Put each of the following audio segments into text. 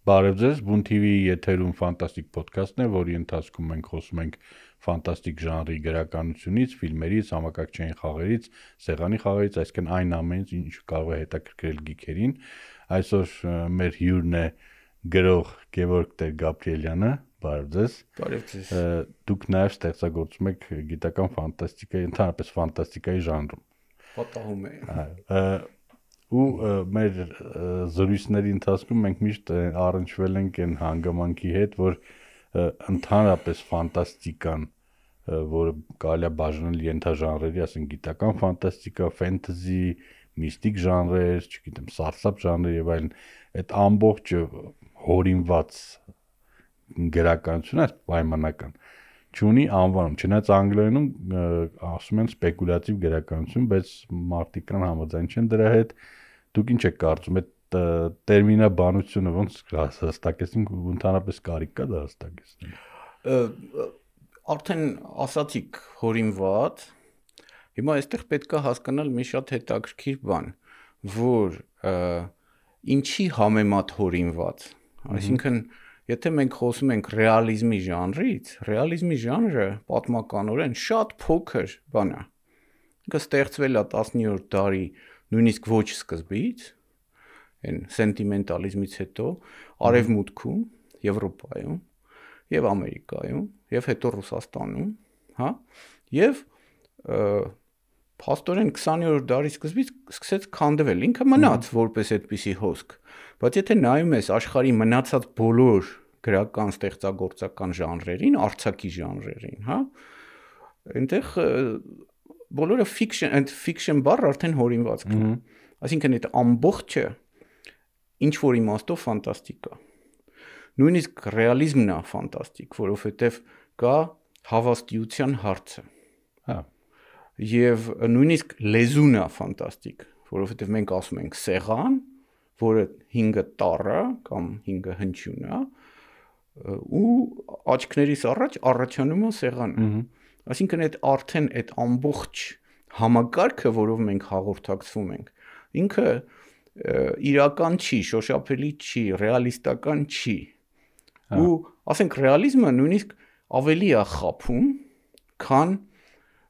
Բարև ձեզ, Բուն TV-ի եթերում ֆանտաստիկ ոդքասթն է, որի ընթացքում մենք խոսում ենք ֆանտաստիկ ժանրի գրականությունից, ֆիլմերից, համակարգչային խաղերից, սեղանի խաղերից, այսինքն այն ամենից, ինչ կարող է հետաքրքրել գիքերին։ Այսօր մեր հյուրն է գրող Գևորգ Տեր-Գաբրիելյանը, բարև ձեզ։ Բարև ձեզ։ Դուք նաև ստեղծագործում եք գիտական ֆանտաստիկայի, ընդհանրապես ֆանտաստիկայի ժանրում։ Պատահում է։ Ու մեր զրույցների ընթացքում մենք միշտ առնչվել ենք այն հանգամանքի հետ, որ ընդհանրապես ֆանտաստիկան, որը կարելի է բաժանել ենթաժանրերի, ասենք գիտական ֆանտաստիկա, ֆենթազի, միստիկ ժանրեր, չգիտեմ, սարսափ ժանրեր եւ այլն, այդ ամբողջը հորինված գրականություն է պայմանական չունի անվանում, չնայած անգլերենում ասում են սպեկուլյատիվ գրականություն, բայց մարդիկ կան համաձայն չեն դրա հետ։ Դուք ինչ եք կարծում, այդ տերմինաբանությունը ոնց հստակեցնենք, ընդհանրապես կարիք կա դա հստակեցնել։ Արդեն ասացիք հորինված, հիմա այստեղ պետք է հասկանալ մի շատ հետաքրքիր բան, որ ինչի համեմատ հորինված, այսինքն եթե մենք խոսում ենք ռեալիզմի ժանրից, ռեալիզմի ժանրը պատմականորեն շատ փոքր բան է։ Ինքը ստեղծվել է 19-րդ դարի նույնիսկ ոչ սկզբից, այն սենտիմենտալիզմից հետո Արևմուտքում, Եվրոպայում եւ Ամերիկայում եւ հետո Ռուսաստանում, հա, եւ փաստորեն 20-րդ դարի սկզբից սկսեց քանդվել, ինքը մնաց որպես այդպիսի հոսք, բայց եթե նայում ես աշխարհի մնացած բոլոր գրական ստեղծագործական ժանրերին, արձակի ժանրերին, հա, այնտեղ բոլորը fiction բառը արդեն հորինված կա։ Այսինքն այդ ամբողջը ինչ որ իմաստով ֆանտաստիկ է։ Նույնիսկ ռեալիզմն է ֆանտաստիկ, որովհետև կա հավաստիության հարցը։ Հա։ Եվ նույնիսկ լեզուն է ֆանտաստիկ, որովհետև մենք ասում ենք սեղան, որը 5 տառը կամ 5 հնչյուն է, ու աչքներիս առաջ առաջանում է սեղանը։ Այսինքն այդ արդեն այդ ամբողջ համակարգը, որով մենք հաղորդակցվում ենք, ինքը իրական չի, շոշափելի չի, ռեալիստական չի։ Ու ասենք ռեալիզմը նույնիսկ ավելի է խաբում, քան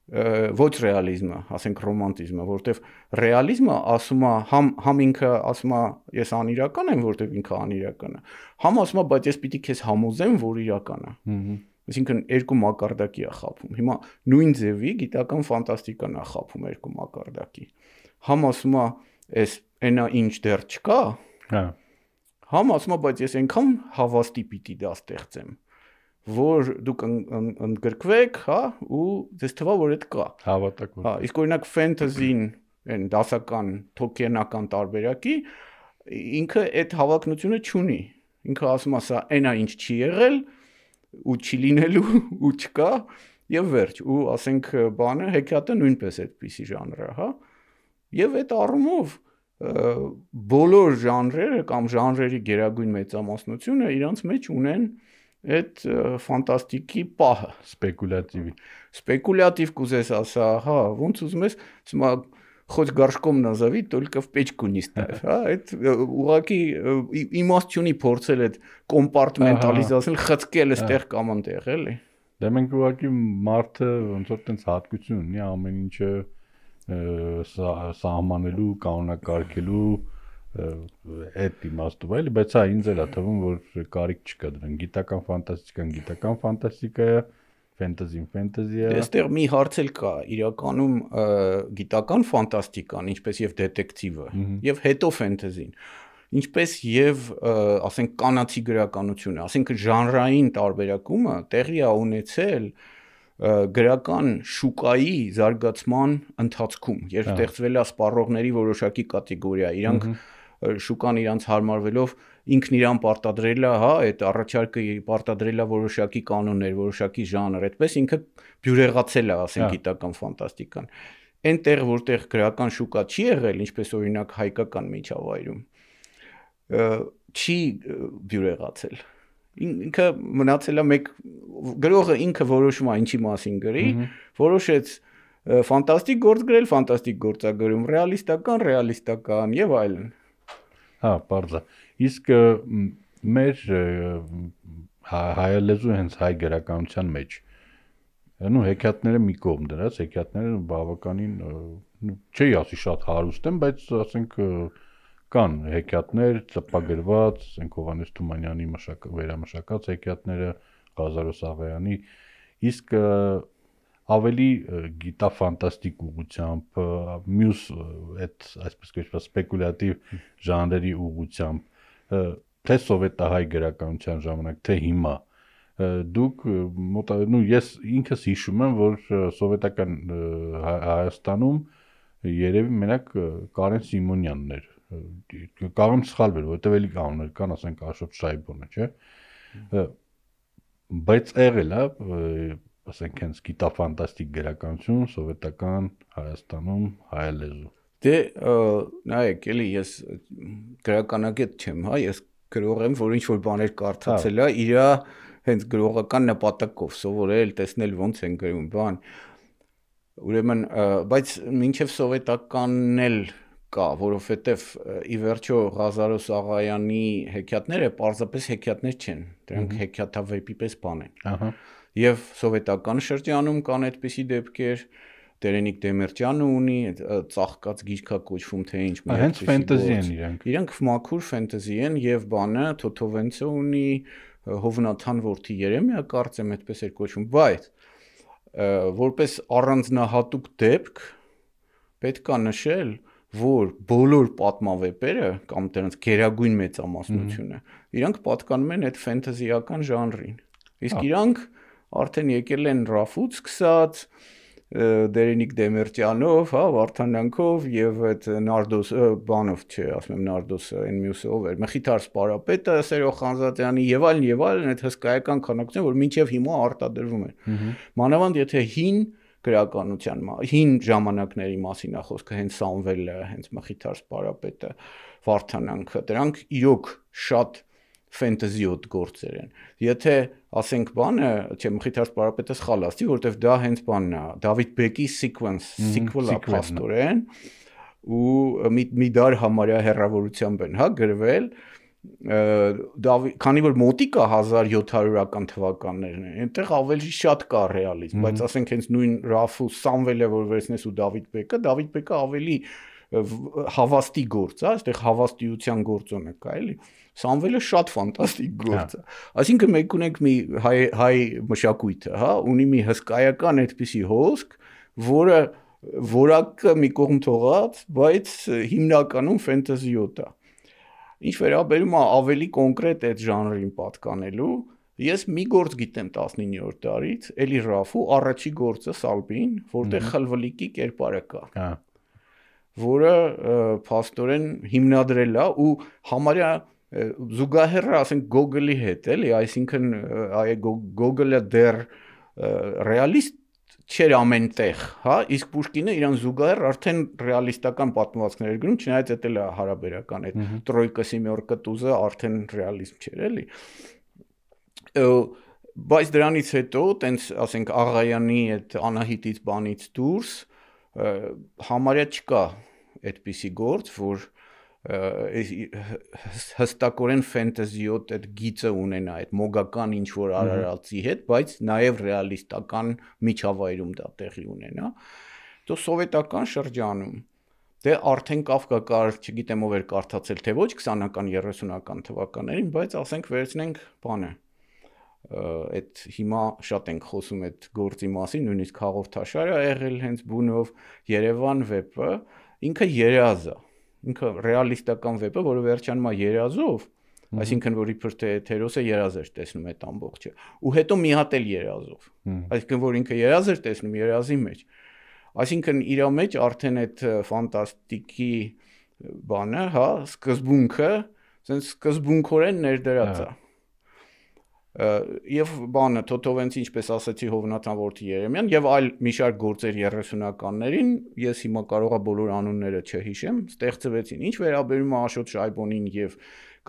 ոչ ռեալիզմը, ասենք ռոմանտիզմը, որտեվ ռեալիզմը ասում է համ ինքը ասում է ես անիրական եմ, որտեվ ինքը անիրական է, համ ասում է բայց ես պիտի քեզ համոզեմ, որ իրական է։ Այսինքն երկու մակարդակի է խաբում։ Հիմա նույն ձևի գիտական ֆանտաստիկան է խաբում երկու մակարդակի։ Համ ասում է ես այնա ինչ դեռ չկա, համ ասում է բայց ես այնքան հավաստի պիտի դա ստեղծեմ, որ դուք ընդգրկվեք, հա, ու ձեզ թվա որ այդ կա։ Հավատակ։ Հա, իսկ օրինակ ֆենթազին, այն դասական թոքենական տարբերակի, ինքը այդ հավակնությունը չունի։ Ինքը ասում է սա այնա ինչ չի եղել, ու չի լինելու, ու չկա, եւ վերջ։ Ու ասենք բանը հեքիաթը նույնպես այդպիսի ժանր է, հա։ Եվ այդ առումով բոլոր ժանրերը կամ ժանրերի գերագույն մեծամասնությունը իրանց մեջ ունեն այդ ֆանտաստիկի պահը, սպեկուլյատիվ կուզես ասա, հա, ոնց ուզում ես, ասում хоть горшком назови, только в печку не ставь, հա, այդ ուղղակի իմաստ չունի փորձել այդ կոմպարտմենտալիզացնել, խցկել այստեղ կամ այնտեղ, էլի։ Դե մենք ուղղակի մարդը ոնց որ տենց հատկություն ունի ամեն ինչը սահմանելու, կանոնակարգելու այդ իմաստով էլի, բայց հա ինձ էլ է թվում, որ կարիք չկա դրան։ Գիտական ֆանտաստիկա է, ֆենտազի է։ Այստեղ մի հարց էլ կա, իրականում գիտական ֆանտաստիկան, ինչպես եւ դետեկտիվը, եւ հետո ֆենտազին, ինչպես եւ ասենք կանացի գրականությունը, ասենք ժանրային տարբերակումը տեղի է ունեցել գրական շուկայի զարգացման ընթացքում, երբ ստեղծվել է սպառողների որոշակի կատեգորիա, իրանք շուկան իրանց հարմարվելով ինքն իրան պարտադրել է, հա, այդ առաջարկը պարտադրել է որոշակի կանոններ, որոշակի ժանր, այդպես ինքը բյուրեղացել է, ասենք գիտական ֆանտաստիկան։ Այնտեղ որտեղ գրական շուկա չի եղել, ինչպես օրինակ հայկական միջավայրում, չի բյուրեղացել։ Ինքը մնացել է մեկ գրողը ինքը որոշում է ինչի մասին գրի, որոշեց ֆանտաստիկ գործ գրել, ֆանտաստիկ գործ գրում, ռեալիստական եւ այլն։ Հա, բարձր։ Իսկ մեր հայալեզու հենց հայ գրականության մեջ նու հեքիաթները մի կողմ դրած, հեքիաթները բավականին չի ասի շատ հարուստ են, բայց ասենք կան հեքիաթներ ծպագրված, ասենք Հովհաննես Թումանյանի վերամշակած հեքիաթները, Ղազարոս Աղայանի, իսկ ավելի գիտաֆանտաստիկ ուղղությամբ, մյուս այդ այսպես կոչված սպեկուլյատիվ ժանրերի ուղղությամբ, թե սովետահայ գրականության ժամանակ, թե հիմա դուք ես ինքս հիշում եմ, որ սովետական Հայաստանում երևի մենակ Կարեն Սիմոնյանն էր, կարող եմ սխալվել, որովհետև էլի կանոներ կան, ասենք Աշոտ Շայբոնը, չէ, բայց եղել է, ասենք հենց գիտաֆանտաստիկ գրականություն սովետական Հայաստանում հայալեզու։ Դե նայեք, էլի ես գրականագետ չեմ, հա, ես գրող եմ, որ ինչ-որ բաներ կարդացել է, իր հենց գրողական նպատակով սովորել, տեսնել ոնց են գրում, բան։ Ուրեմն, բայց մինչև սովետականն էլ կա, որովհետև ի վերջո Ղազարոս Աղայանի հեքիաթները պարզապես հեքիաթներ չեն, դրանք հեքիաթավեպի պես բան են։ Եվ սովետական շրջանում կան այդպիսի դեպքեր, Տերենիկ Դեմիրճյանը ունի, ծաղկած գիրքա կոչվում, թե ինչ մի հենց ֆենտեզի են իրանք։ Իրանք մաքուր ֆենտեզի են եւ բանը Թոթովենցը ունի, Հովնաթան որդի Երեմիա կարծեմ այդպես էր կոչվում, բայց որպես առանձնահատուկ դեպք պետք է նշել, որ բոլոր պատմավեպերը կամ դրանց գերագույն մեծամասնությունը իրանք պատկանում են այդ ֆենտեզիական ժանրին։ Իսկ իրանք արդեն եկել են Ռաֆուց սկսած Տերենիկ Դեմիրճյանով, հա, Վարդանանքով եւ այդ Նարդոս բանով, չէ, ասում եմ Նարդոսը, այն մյուսը ով էր, Մխիթար Սպարապետը, Սերո Խանզադյանի եւ այլն, այդ հսկայական քանակություն, որ մինչեւ հիմա արտադրվում են։ Մանավանդ եթե հին գրականության, հին ժամանակների մասին է խոսքը, հենց Սամվելը, հենց Մխիթար Սպարապետը, Վարդանանքը, դրանք իրոք շատ ֆենտեզիոտ գործեր են։ Եթե ասենք բանը, չէ, Մխիթար Սպարապետը սխալ ասի, որովհետև դա հենց բանն է, Դավիթ Բեկի sequel-ը փաստորեն ու մի դար համարյա հեռավորությամբ են, հա, գրվել, քանի որ մոտիկա 1700-ական թվականներն են, այնտեղ ավելի շատ կա ռեալիզմ, բայց ասենք հենց նույն Ռաֆու Սամվելը, որ վերցնես ու Դավիթ Բեկը ավելի հավաստի գործ է, այստեղ հավաստիության գործոնը կա, էլի։ Սամվելը շատ ֆանտաստիկ գործ է։ Այսինքն մենք ունենք մի հայ մշակույթը, հա, ունի մի հսկայական այդպիսի հոսք, որը որակը մի կողմ թողած, բայց հիմնականում ֆենտեզիոտ է։ Ինչ վերաբերում է ավելի կոնկրետ այդ ժանրին պատկանելու, ես մի գործ գիտեմ 19-րդ դարից, էլի Ռաֆու առաջի գործը Սալբին, որտեղ խլվլիկի կերպարը կա, որը փաստորեն հիմնադրել է ու համարյա զուգահեռ ասենք Գոգոլի հետ, էլի, այսինքն Գոգոլը դեռ ռեալիստ չէր ամենտեղ, հա, իսկ Պուշկինը իրան զուգահեռ արդեն ռեալիստական պատմվածքներ էր գրում, չնայած դա էլ է հարաբերական, այդ Տրոյկա Սեմյորկա տուզը արդեն ռեալիզմ չէր, էլի։ Բայց դրանից հետո, տենց ասենք Աղայանի այդ Անահիտից բանից դուրս համարյա չկա այդպիսի գործ, որ հստակորեն ֆենտեզիոտ այդ գիծը ունենա, այդ մոգական ինչ-որ արարածի հետ, բայց նաև ռեալիստական միջավայրում դա տեղի ունենա, դու սովետական շրջանում, դե արդեն Կավկա կար, չգիտեմ ով էր կարդացել, թե ոչ 20-ական, 30-ական թվականներին, բայց ասենք վերցնենք բանը, այդ հիմա շատ ենք խոսում այդ գործի մասին, նույնիսկ հաղորդաշար է եղել հենց բունով, Երևան վեպը, ինքը երազ է, ինքը ռեալիստական վեպը, որը վերջանում է երազով, այսինքն որ իբր թե Թերոսը երազ էր տեսնում այդ ամբողջը, ու հետո մի հատ էլ երազով, այսինքն որ ինքը երազ էր տեսնում երազի մեջ, այսինքն իր մեջ արդեն այդ ֆանտաստիկի բանը, հա, սկզբունքը, ասենց սկզբունքորեն ներդրած է։ Եվ բանը Թոթովենցի, ինչպես ասացի, Հովնաթան որդի Երեմյան եւ այլ մի շարք գործեր 30-ականներին, ես հիմա կարողա բոլոր անունները չհիշեմ, ստեղծվեցին։ Ինչ վերաբերում է Աշոտ Շայբոնին եւ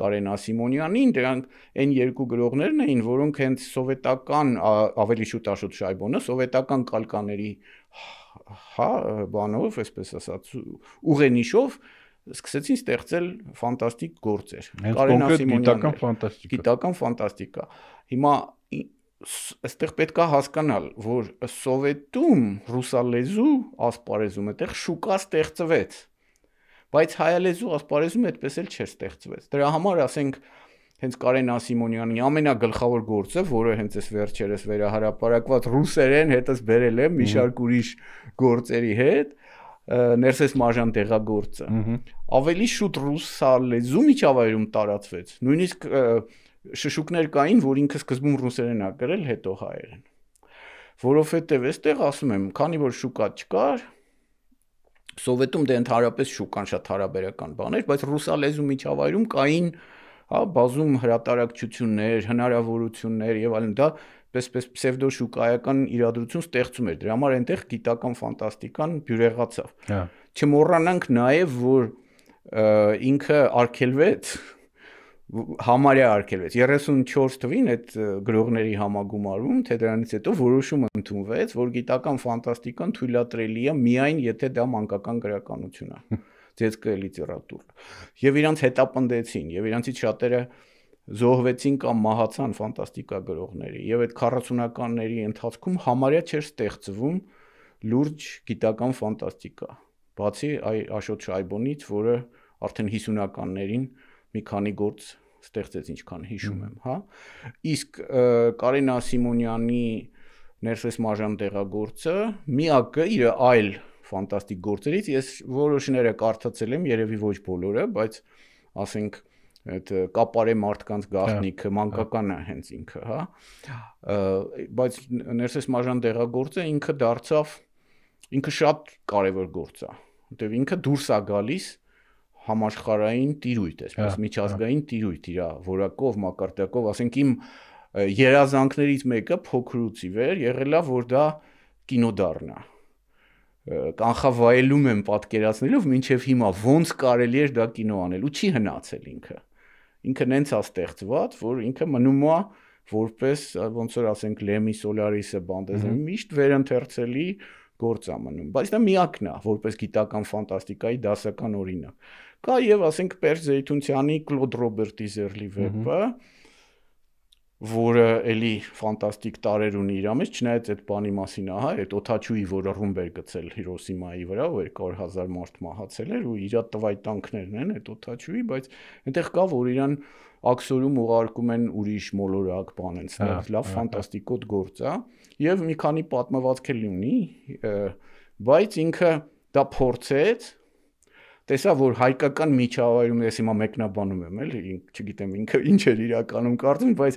Կարեն Ասիմոնյանին, դրանք այն երկու գրողներն էին, որոնք հենց սովետական, ավելի շուտ Աշոտ Շայբոնը, սովետական կալկաների, հա, բանով, այսպես ասած, ուղենիշով սկսեցին ստեղծել ֆանտաստիկ գործեր։ Կարեն Ասիմոնյանը գիտական ֆանտաստիկա։ Հիմա այստեղ պետք է հասկանալ, որ սովետում ռուսալեզու ասպարեզում այդտեղ շուկա ստեղծվեց, բայց հայալեզու ասպարեզում այդպես էլ չէր ստեղծվեց։ Դրա համար ասենք հենց Կարեն Ասիմոնյանի ամենագլխավոր գործը, որը հենց այս վերջերս վերահրապարակված ռուսերեն հետս բերել է մի շարք ուրիշ գործերի հետ, Ներսես Մաժան դեղագործը, ավելի շուտ ռուսալեզու միջավայրում տարածվեց։ Նույնիսկ շշուկներ կային, որ ինքը սկզբում ռուսերեն ա գրել, հետո հայերեն։ Որովհետև այստեղ ասում եմ, քանի որ շուկա չկար, Սովետում դե ընդհանրապես շուկան շատ հարաբերական բան էր, բայց ռուսալեզու միջավայրում կային, հա, բազում հրատարակչություններ, հնարավորություններ եւ այլն, դա պես պսևդոշուկայական իրադրություն ստեղծում էր։ Դրա համար այնտեղ գիտական ֆանտաստիկան բյուրեղացավ։ Չմոռանանք նաեւ, որ ինքը արգելվեց, համարյա արգելվեց 34 թվին այդ գրողների համագումարում, թե դրանից հետո որոշում ընդունվեց, որ գիտական ֆանտաստիկան թույլատրելի է միայն եթե դա մանկական գրականություն է, детская литература։ Եվ իրանց հետապնդեցին, եւ իրանցից շատերը զոհվեցին կամ մահացան ֆանտաստիկա գրողների, եւ այդ 40-ականների ընթացքում համարյա չէր ստեղծվում լուրջ գիտական ֆանտաստիկա, բացի Աշոտ Շայբոնից, որը արդեն 50-ականներին մի քանի գործ ստեղծեց, ինչքան հիշում եմ, հա։ Իսկ Կարեն Ասիմոնյանի Ներսես Մաժան դեղագործը միակը իր այլ ֆանտաստիկ գործերից, ես որոշները կարդացել եմ, երևի ոչ բոլորը, բայց ասենք այդ կապարե մարդկանց գաղտնիքը մանկական է հենց ինքը, հա։ Բայց Ներսես Մաժան դեղագործը ինքը շատ կարևոր գործ է, որտեղ ինքը դուրս է գալիս համաշխարհային տիրույթ, այսպես միջազգային տիրույթ իր որակով, մակարդակով, ասենք իմ երազանքներից մեկը փոքրուց ի վեր եղել է, որ դա կինո դառնա։ Կանխավայելում եմ պատկերացնելով մինչև հիմա ոնց կարելի էր դա կինո անել, ու չի հնացել ինքը։ Ինքը նենց է ստեղծված, որ ինքը մնում է որպես ոնց որ ասենք Լեմի Սոլարիսը բանդեզի միշտ վերընթերցելի գործ է մնում, բայց դա միակն է, որպես գիտական ֆանտաստիկայի դասական օրինակ։ Կա եւ ասենք Պերճ Զեյթունցյանի Կլոդ Ռոբերտի Զերլի վեպը, որը էլի ֆանտաստիկ տարեր ունի իր մեջ, չնայած այդ բանի մասին, ահա, այդ օթաչուի, որը ռումբ էր գցել Հիրոսիմայի վրա, որ 200,000 մարդ մահացել էր, ու իր տվայտանքներն են այդ օթաչուի, բայց այնտեղ կա, որ իրան աքսորում ուղարկում են ուրիշ մոլորակ բան են, լավ ֆանտաստիկոտ գործ է, եւ մի քանի պատմվածք էլ ունի, բայց ինքը դա փորձեց, տեսա, որ հայկական միջավայրում ես հիմա մեկնաբանում եմ, էլի, չգիտեմ ինքը ինչ էր իրականում կարծում, բայց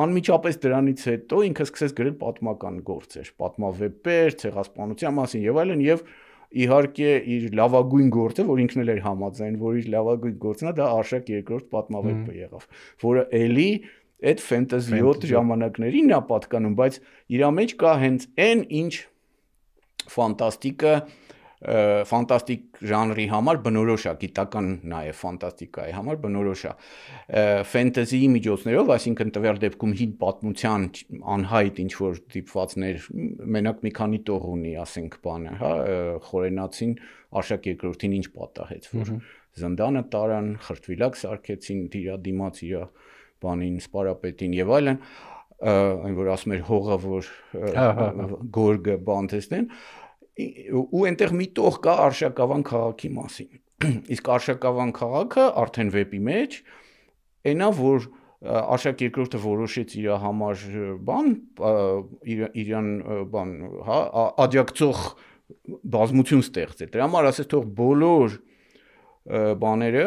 անմիջապես դրանից հետո ինքը սկսեց գրել պատմական գործեր, պատմավեպեր, ցեղասպանության մասին եւ այլն, եւ իհարկե իր լավագույն գործը, որ ինքն էլ էր համաձայն, որ իր լավագույն գործն է, դա Արշակ II պատմավեպը եղավ, որը էլի այդ ֆենտեզիոտ ժամանակներին է պատկանում, բայց իր մեջ կա հենց այն ինչ ֆանտաստիկ ժանրի համար բնորոշ է, գիտական նաև ֆանտաստիկայի համար բնորոշ է, ֆենտեզիի միջոցներով, այսինքն տվյալ դեպքում հին պատմության անհայտ ինչ-որ դիպվածներ, մենակ մի քանի տող ունի, ասենք բանը, հա, Խորենացին Արշակ II-ին ինչ պատահեց, որ զնդանը տարան, խրտվիլակ սարքեցին իր դիմաց իր բանին, սպարապետին եւ այլն, այն որ ասում էր հողը, որ գորգը բանտեսնեն, ու այնտեղ մի տող կա Արշակավան քաղաքի մասին։ Իսկ Արշակավան քաղաքը արդեն վեպի մեջ այնա, որ Արշակ II-ը որոշեց իր համար իրան հա, աջակցող բազմություն ստեղծել։ Դրա համար ասես թող բոլոր բաները,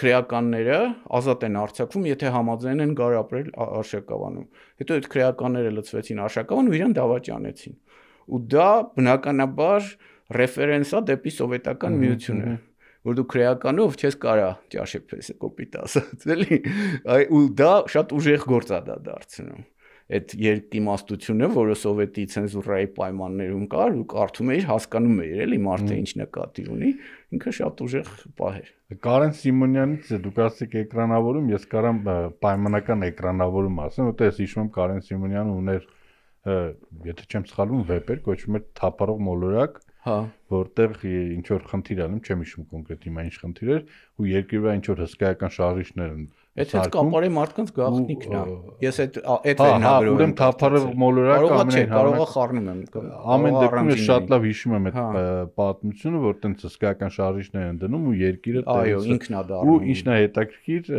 քրեականները ազատ են արձակվում, եթե համաձայն են գար ապրել Արշակավանում։ Հետո այդ քրեականները լցվեցին Արշակավան ու իրան դավաճանեցին։ Ու դա բնականաբար ռեֆերենս է դեպի սովետական միությունը, որ դու քրեականով չես կարա ճաշել կոպիտ ասած, էլի, ու դա շատ ուժեղ գործ է դա դարձնում։ Այդ երկիմաստությունը, որը սովետի ցենզուրայի պայմաններում կար, ու կարդում էիր, հասկանում էիր, էլի մարդը ինչ նկատի ունի, ինքը շատ ուժեղ պահ էր։ Կարեն Սիմոնյանից դուք ասեք էկրանավորում, ես կարամ պայմանական էկրանավորում ասեմ, որտեղ ես հիշում եմ Կարեն Սիմոնյանը ուներ, եթե չեմ սխալվում, վեպեր, կոչվում էր Թափառող մոլորակ, Հա, որտեղ ինչ որ խնդիր ալում, չեմ հիշում կոնկրետ հիմա ինչ խնդիր էր, ու երկրի վրա ինչ որ հսկայական շարժիչներ են այդ կապարի մարդկանց գաղտնիքն է։ Ես այդ վերնագրով ուրեմն թափառող մոլորակը կարողա խառնում եմ։ Ամեն դեպքում ես շատ լավ հիշում եմ այդ պատմությունը, որ տենց հսկայական շարժիչներ են դնում ու երկիրը այո, ինքն է դառնում։ Ու ինչն է հետաքրքիր,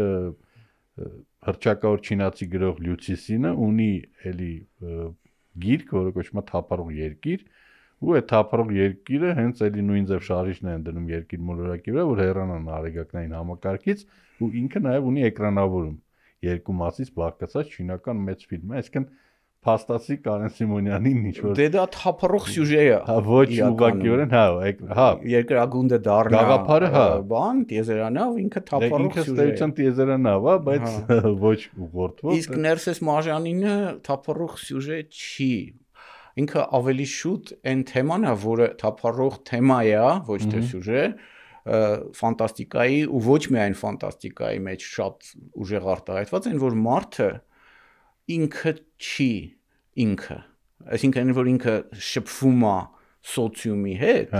հռչակավոր չինացի գրող Լյուցիսինը ունի էլի գիրք, որը կոչվում է Թափառող երկիր, ու այդ թափառող երկիրը հենց էլի նույն ձև շարժիչներ են դնում երկիր մոլորակի վրա, որ հեռանան արեգակնային համակարգից, ու ինքը նաև ունի էկրանավորում երկու մասից բաղկացած չինական մեծ ֆիլմ է, այսինքն փաստացի Կարեն Սիմոնյանին ինչ որ Դե դա թափառող սյուժե է։ Հա, ոչ ուղղակիորեն, հա, երկրագունդը դառնա։ Գաղափարը, հա, բան, տիեզերանավ, ինքը թափառող սյուժե է։ Ինքը տիեզերանավ է, բայց ոչ ուղղորդվող։ Իսկ Ներսես Մաժանինը թափառող սյուժե չի։ Ինքը ավելի շուտ այն թեման է, որը թափառող թեմա է, ոչ թե սյուժե, ֆանտաստիկայի ու ոչ միայն ֆանտաստիկայի մեջ շատ ուժեղ արտահայտված են, որ մարդը ինքը չի ինքը, այսինքն որ ինքը շփվում է սոցիումի հետ,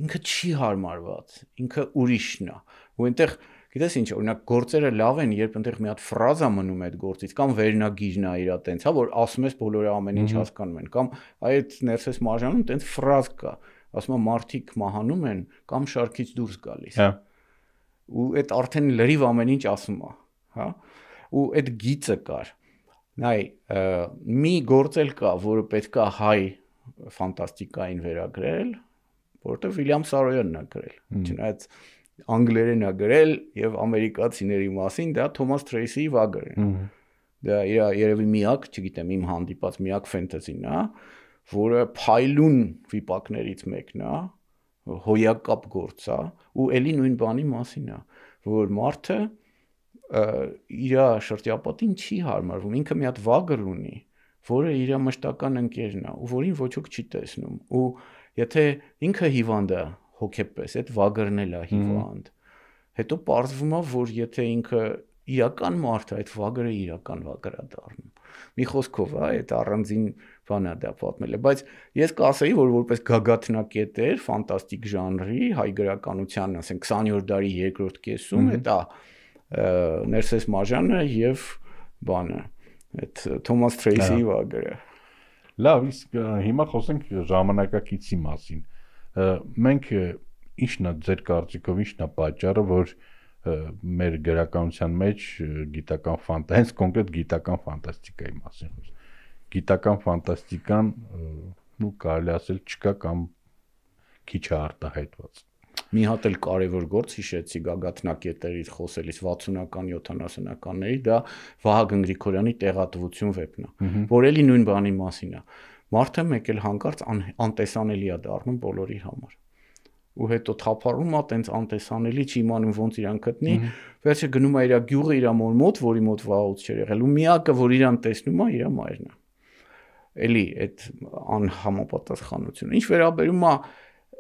ինքը չի հարմարված, ինքը ուրիշն է, ու այնտեղ գիտես ինչ, օրինակ գործերը լավ են, երբ այնտեղ մի հատ ֆրազա մնում է այդ գործից, կամ վերնագիրն է իր տենց, հա, որ ասում ես բոլորը ամեն ինչ հասկանում են, կամ այդ Ներսես Մաժանում տենց ֆրազ կա, ասում է մարդիկ մահանում են, կամ շարքից դուրս գալիս, ու այդ արդեն լրիվ ամեն ինչ ասում է, հա, ու այդ գիծը կար, նայ, մի գործ էլ կա, որը պետք է հայ ֆանտաստիկային վերագրել, որովհետև Վիլյամ Սարոյանն է գրել, չնայած անգլերեն է գրել եւ ամերիկացիների մասին, դա Թոմաս Թրեյսիի վագրն է։ Դա երևի միակ, չգիտեմ, իմ հանդիպած միակ ֆենտեզին է, որը փայլուն վիպակներից մեկն է, հոյակապ գործ է, ու էլի նույն բանի մասին է, որ մարդը իր շրջապատին չի հարմարվում, ինքը մի հատ վագր ունի, որը իր մշտական ընկերն է, ու որին ոչ ոք չի տեսնում, ու եթե ինքը հիվանդ է հոգեպես, այդ վագրն էլ է հիվանդ, հետո պարզվում է, որ եթե ինքը իրական մարդ է, այդ վագրը իրական վագր է դառնում, մի խոսքով է, այդ առանձին բան է դա պատմելը, բայց ես կասեի, որ որպես գագաթնակետ էր, ֆանտաստիկ ժանրի, հայ գրականության, ասենք 20-րդ դարի երկրորդ կեսում, դա Ներսես Մաժանը եւ բանը, այդ Թոմաս Թրեյսիի վագրը։ Լավ, իսկ հիմա խոսենք ժամանակակիցի մասին։ Մենք ինչն է ձեր կարծիքով ինչն է պատճառը, որ մեր գրականության մեջ հենց կոնկրետ գիտական ֆանտաստիկայի մասին գիտական ֆանտաստիկան ու կարելի ասել չկա կամ քիչ է արտահայտված։ Մի հատ էլ կարևոր գործ հիշեցի գագաթնակետերից խոսելիս 60-ական 70-ականների, դա Վահագն Գրիգորյանի Տեղատվություն վեպն է, որ էլի նույն բանի մասին է։ Մարդը մեկ էլ հանկարծ անտեսանելի է դառնում բոլորի համար։ Ու հետո թափառում է, տենց անտեսանելի, չի իմանում ոնց իրան գտնի, վերջը գնում է իր գյուղը իր մոտ, որի մոտ վաղուց չէր եղել, ու միակը, որ իրան տեսնում է, իր մայրն է։ Էլի այդ անհամապատասխանությունը։ Ինչ վերաբերում է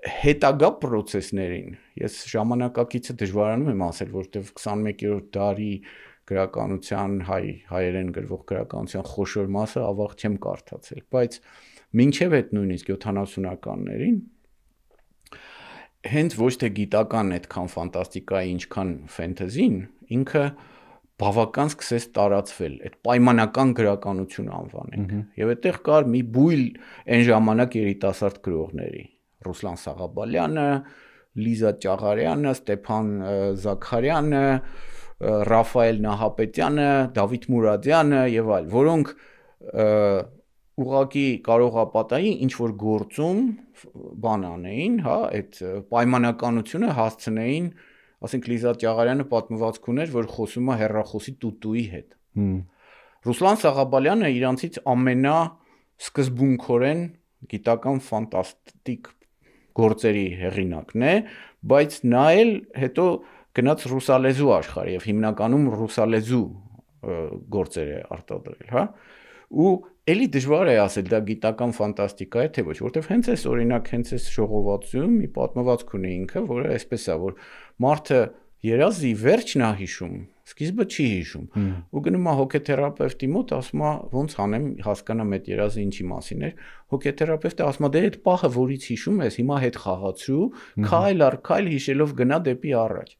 հետագա process-ներին, ես ժամանակակիցը դժվարանում եմ ասել, որովհետև 21-րդ դարի գրականության հայերեն գրվող գրականության խոշոր մասը ավաղ չեմ կարդացել, բայց մինչև այդ նույնիսկ 70-ականներին հենց ոչ թե գիտական այդքան ֆանտաստիկայի, ինչքան ֆենթեզին, ինքը բավական սկսեց տարածվել, այդ պայմանական գրականություն անվանենք։ Եվ այդտեղ կար մի բույլ այն ժամանակ երիտասարդ գրողների, Ռուսլան Սաղաբալյանը, Լիզա Ճաղարյանը, Ստեփան Զաքարյանը, Ռաֆայել Նահապետյանը, Դավիթ Մուրադյանը եւ այլ, որոնք ուղղակի կարող ապատայի ինչ որ գործում բան անեին, հա, այդ պայմանականությունը հասցնեին, ասենք Լիզա Ճաղարյանը պատմվածք ուներ, որ խոսում է հեռախոսի տուտուի հետ։ Ռուսլան Սաղաբալյանը իրանցից ամենասկզբունքորեն գիտական ֆանտաստիկ գործերի հեղինակն է, բայց նա էլ հետո գնաց ռուսալեզու աշխարհ եւ հիմնականում ռուսալեզու գործեր է արտադրել, հա։ Ու էլի դժվար է ասել դա գիտական ֆանտաստիկա է թե ոչ, որովհետև հենց այս օրինակ հենց այս ժողովածուում մի պատմվածք ունի ինքը, որը այսպես է, որ մարդը երազի վերջն է հիշում, սկիզբը չի հիշում։ Ու գնում է հոգեթերապևտի մոտ, ասում է ոնց անեմ, հասկանամ այդ երազը ինչի մասին էր։ Հոգեթերապևտը ասում է դե այդ պահը, որից հիշում ես, հիմա հետ խաղացրու, քայլ առ քայլ հիշելով գնա դեպի առաջ։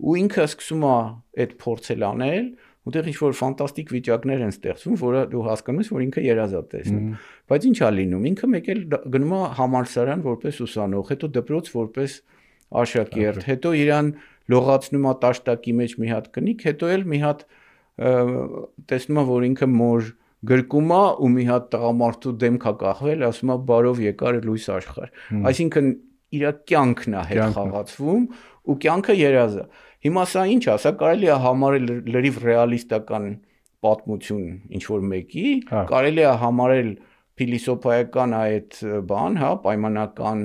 Ու ինքը սկսում է այդ փորձել անել, ուտեղ ինչ-որ ֆանտաստիկ վիճակներ են ստեղծվում, որը դու հասկանում ես, որ ինքը երազ է տեսնում։ Բայց ինչ է լինում, ինքը մեկ էլ գնում է համալսարան որպես ուսանող, հետո դպրոց որպես աշակերտ, հետո իրան լողացնում է տաշտակի մեջ մի հատ կնիկ, հետո էլ մի հատ տեսնում է, որ ինքը մոր գրկում է ու մի հատ տղամարդու դեմք է կախվել, ասում է բարով եկար լույս աշխարհ։ Այսինքն իր կյանքն է հետ խաղացվում ու կյանքը երազ է։ Հիմա սա ինչ է, սա կարելի է համարել լրիվ ռեալիստական պատմություն ինչ որ մեկի, կարելի է համարել փիլիսոփայական այդ բան, հա, պայմանական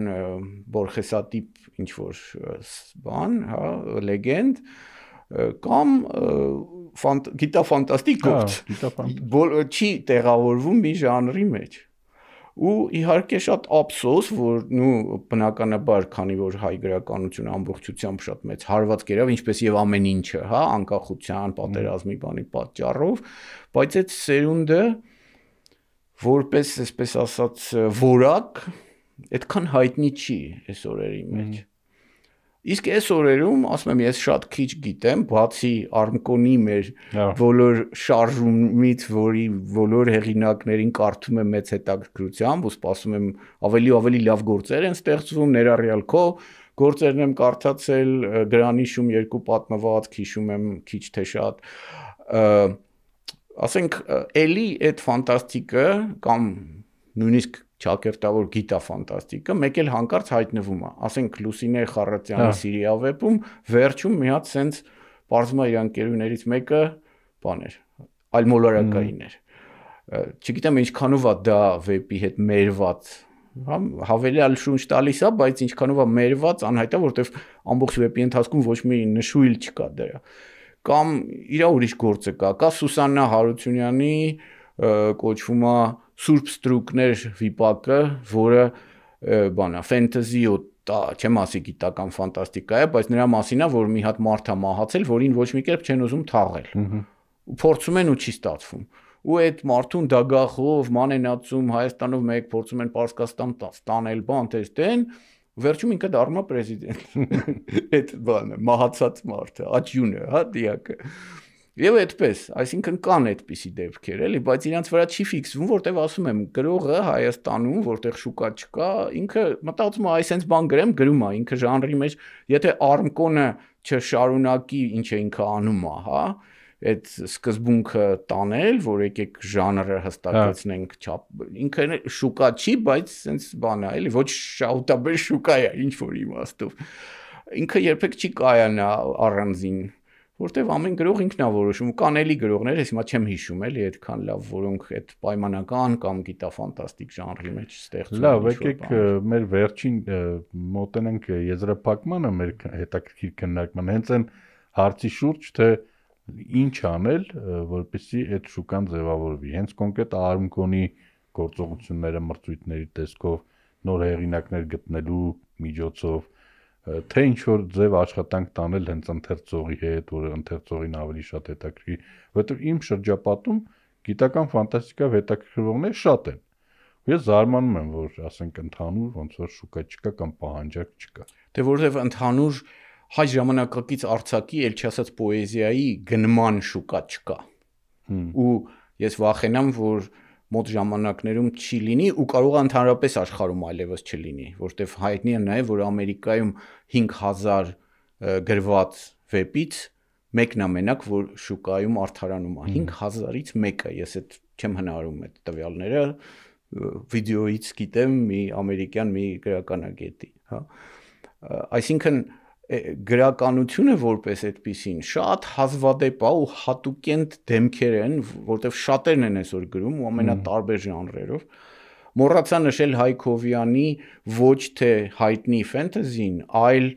Բորխեսատիպ ինչ որ բան, հա, լեգենդ կամ գիտաֆանտաստիկ գործ, չի տեղավորվում մի ժանրի մեջ։ Ու իհարկե շատ ափսոս, որ բնականաբար, քանի որ հայ գրականությունը ամբողջությամբ շատ մեծ հարված կերավ, ինչպես եւ ամեն ինչը, հա, անկախության, պատերազմի բանի պատճառով, բայց այդ սերունդը որպես, այսպես ասած, որակ, այդքան հայտնի չի այս օրերի մեջ։ Իսկ այս օրերում, ասում եմ, ես շատ քիչ գիտեմ, բացի Արմկոնի մեր բոլոր շարժումից, որի բոլոր հեղինակներին կարդում եմ մեծ հետաքրքրությամբ ու սպասում եմ ավելի ու ավելի լավ գործեր են ստեղծվում, ներառյալ քո գործերն եմ կարդացել, Գրանիշում 2 պատմվածք հիշում եմ քիչ թե շատ, ասենք, էլի այդ ֆանտաստիկը կամ նույնիսկ ճակերտավոր գիտաֆանտաստիկը մեկ էլ հանկարծ հայտնվում է, ասենք Լուսինե Խառատյանի Սիրիավեպում վերջում մի հատ սենց պարզվում է իր ընկերուներից մեկը բան էր, այլմոլորակային էր, չգիտեմ ինչքանով է դա վեպի հետ մերված, հավելյալ շունչ տալիս է, բայց ինչքանով է մերված անհայտ է, որտեվ ամբողջ վեպի ընթացքում ոչ մի նշույլ չկա դրա, կամ իր ուրիշ գործը կա Սուսաննա Հարությունյանի կոչվում է Սուրբ Ստրուկներ վիպակը, որը բանա ֆենտեզի ու չեմ ասի գիտական ֆանտաստիկա է, բայց նրա մասին է, որ մի հատ մարդ է մահացել, որին ոչ մի կերպ չեն ուզում թաղել։ Ու փորձում են ու չի ստացվում։ Ու այդ մարդուն դագախով, մանենացում, Հայաստանով մեկ փորձում են Պարսկաստան ստանել, բան տեստեն, վերջում ինքը դառնում է պրեզիդենտ։ Այդ բանը, մահացած մարդը, աճյունը, հա, դիակը։ Եվ այդպես, այսինքն կան այդպիսի դեպքեր, էլի, բայց իրանց վրա չի ֆիքսվում, որտեվ ասում եմ, գրողը Հայաստանում, որտեղ շուկա չկա, ինքը մտածում է, այսենց բան գրեմ, գրում է, ինքը ժանրի մեջ, եթե Արմկոնը չշարունակի, ինչ է ինքը անում է, հա, այդ սկզբունքը տանել, որ եկեք ժանրը հստակեցնենք, ինքը շուկա չի, բայց այսենց բան է, էլի, ոչ շահութաբեր շուկա է, ինչ որ իմաստով։ Ինքը երբեք չի կայանա առանձին, որտեվ ամեն գրող ինքն է որոշում, կան էլի գրողներ, ես հիմա չեմ հիշում էլի այդքան լավ, որոնք այդ պայմանական կամ գիտաֆանտաստիկ ժանրի մեջ ստեղծում են։ Լավ, եկեք մեր վերջին մոտենանք եզրափակմանը, մեր հետաքրքիր քննարկման, հենց այն հարցի շուրջ, թե ինչ անել, որպեսզի այդ շուկան ձևավորվի։ Հենց կոնկրետ Արմկոնի գործողությունները մրցույթների տեսքով, նոր հեղինակներ գտնելու միջոցով, թե ինչ որ ձև աշխատանք տանել հենց ընթերցողի հետ, որը ընթերցողին ավելի շատ հետաքրքրի, որովհետև իմ շրջապատում գիտական ֆանտաստիկա հետաքրքրվողներ շատ են։ Ես զարմանում եմ, որ ասենք ընդհանուր ոնց որ շուկա չկա կամ պահանջարկ չկա։ Դե որովհետև ընդհանուր հայ ժամանակակից արձակի, ել չասած պոեզիայի գնման շուկա չկա։ Ու ես վախենամ, որ մոտ ժամանակներում չի լինի ու կարող է ընդհանրապես աշխարհում այլևս չլինի, որտեվ հայտնի է նաև, որ Ամերիկայում 5000 գրված վեպից մեկն է մենակ, որ շուկայում արդարանում է, 5000-ից մեկը, ես այդ չեմ հնարում այդ տվյալները, վիդեոից գիտեմ մի ամերիկյան մի գրականագետի, հա։ Այսինքն գրականությունը որպես այդպիսին շատ հազվադեպ է ու հատուկենտ դեմքեր են, որտեվ շատերն են այսօր գրում ու ամենատարբեր ժանրերով։ Մոռացա նշել Հայքովյանի ոչ թե հայտնի ֆենտեզին, այլ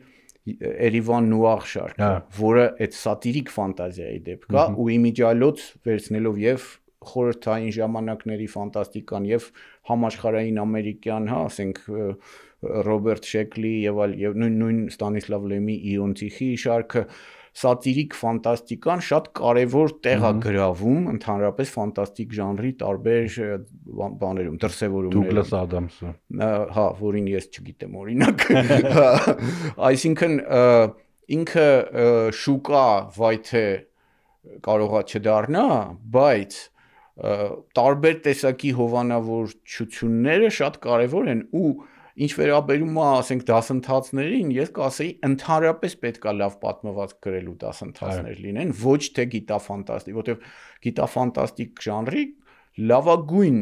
Երևան նուաղ շարքը, որը այդ սատիրիկ ֆանտազիայի դեպք է ու իմիջիալոց վերցնելով եւ խորհրդային ժամանակների ֆանտաստիկան եւ համաշխարհային ամերիկյան, հա, ասենք Ռոբերտ Շեկլի եւ նույն Ստանիսլավ Լեմի Իոնցիխի շարքը սատիրիկ ֆանտաստիկան շատ կարևոր տեղ է գրավում ընդհանրապես ֆանտաստիկ ժանրի տարբեր բաներում, դրսևորումներում։ Դուգլաս Ադամսը։ Հա, որին ես չգիտեմ օրինակ։ Այսինքն ինքը շուկա վայթե կարողա չդառնա, բայց տարբեր տեսակի հովանավորչությունները շատ կարևոր են ու ինչ վերաբերում է, ասենք, դասընթացներին, ես կասեի, ընդհանրապես պետքա լավ պատմվածք գրելու դասընթացներ լինեն, ոչ թե գիտաֆանտաստիկ, որտեղ գիտաֆանտաստիկ ժանրի լավագույն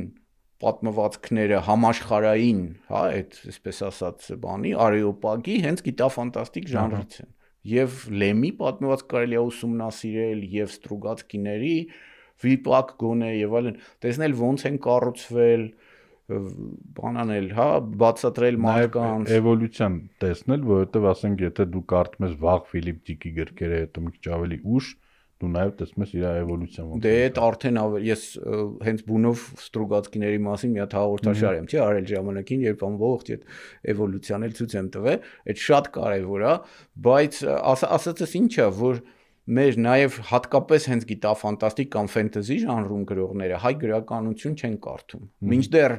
պատմվածքները համաշխարհային, հա, այդ այսպես ասած բանի, արեոպագի հենց գիտաֆանտաստիկ ժանրից են։ Եվ Լեմի պատմվածք կարելի է ուսումնասիրել, եւ Ստրուգացկիների, Վիպակ գոնե եւ այլն, տեսնել ոնց են կառուցվել, բանանել, հա, բացատրել մարդկանց էվոլյուցիան տեսնել, որովհետեւ ասենք, եթե դու կարդում ես վաղ Ֆիլիպ Դիկի գրքերը, հետո մի քիչ ավելի ուշ, դու նաեւ տեսնում ես իր էվոլյուցիան։ Դե այդ արդեն ես հենց բունով Ստրուգացկիների մասին մի հատ հաղորդաշար եմ, չի արել ժամանակին, երբ ամբողջ այդ էվոլյուցիան էլ ցույց եմ տվել, այդ շատ կարեւոր է, բայց ասածս ինչա, որ մեր նաև հատկապես հենց գիտաֆանտաստիկ կամ ֆենտեզի ժանրում գրողները հայ գրականություն չեն կարդում։ Մինչդեռ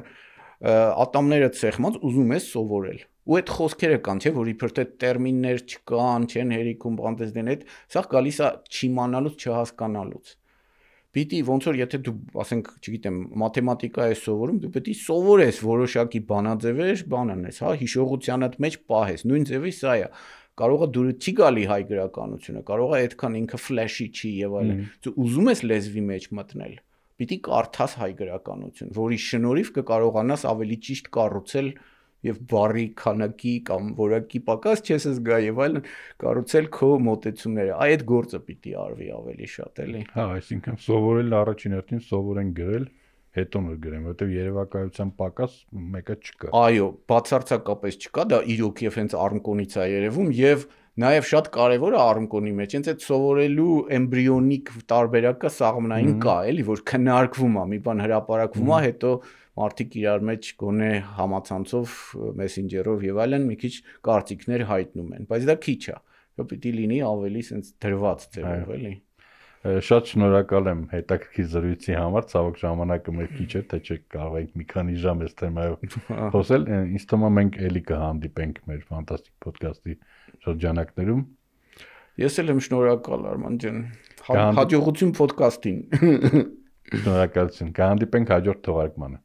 ատամները ցեղմած ուզում ես սովորել։ Ու այդ խոսքերը կան, չէ, որ իբր թե տերմիններ չկան, չեն հերիքում, բանտեզդեն այդ, սա գալիս է չիմանալուց, չհասկանալուց։ Պիտի ոնց որ եթե դու, ասենք, չգիտեմ, մաթեմատիկա ես սովորում, դու պետք է սովորես որոշակի բանաձևեր, բան անես, հա, հիշողությանդ մեջ պահես։ Նույն ձևի սա է։ Կարող է դուրս չի գալի հայ գրականությունը, կարող է այդքան ինքը ֆլեշի չի եւ այլն։ Դու ուզում ես լեզվի մեջ մտնել, պիտի կարդաս հայ գրականություն, որի շնորհիվ կկարողանաս ավելի ճիշտ կառուցել եւ բարի քանակի կամ որակի պակաս չես զգա եւ այլն կառուցել քո մոտեցումները։ Այդ գործը պիտի արվի ավելի շատ, էլի։ Հա, այսինքն սովորել առաջին հերթին սովորեն գրել, հետո նոր գրեմ, որովհետեւ երևակայության պակաս մեկը չկա։ Այո, բացարձակապես չկա, դա իրոք եւ հենց արմկոնից է երևում եւ նաեւ շատ կարեւոր է արմկոնի մեջ, հենց այդ սովորելու էմբրիոնիկ տարբերակը սաղմնային կա, էլի, որ քննարկվում է, մի բան հրապարակվում է, հետո մարդիկ իրար մեջ գոնե համացանցով, մեսենջերով եւ այլն մի քիչ կարծիքներ հայտնում են, բայց դա քիչ է։ Դա պիտի լինի ավելի սենց դրված ձևով, էլի։ Շատ շնորհակալ եմ հետաքրքիր զրույցի համար, ցավոք ժամանակը մեր քիչ է, թե չեք կարող ենք մի քանի ժամ այս թեմայով խոսել, ինձ թվում է մենք էլի կհանդիպենք մեր ֆանտաստիկ ոդքասթի շրջանակներում։ Ես էլ եմ շնորհակալ Արման ջան։ Հաջողություն ոդքասթին։ Շնորհակալություն։ Կհանդիպենք հաջորդ թողարկմանը։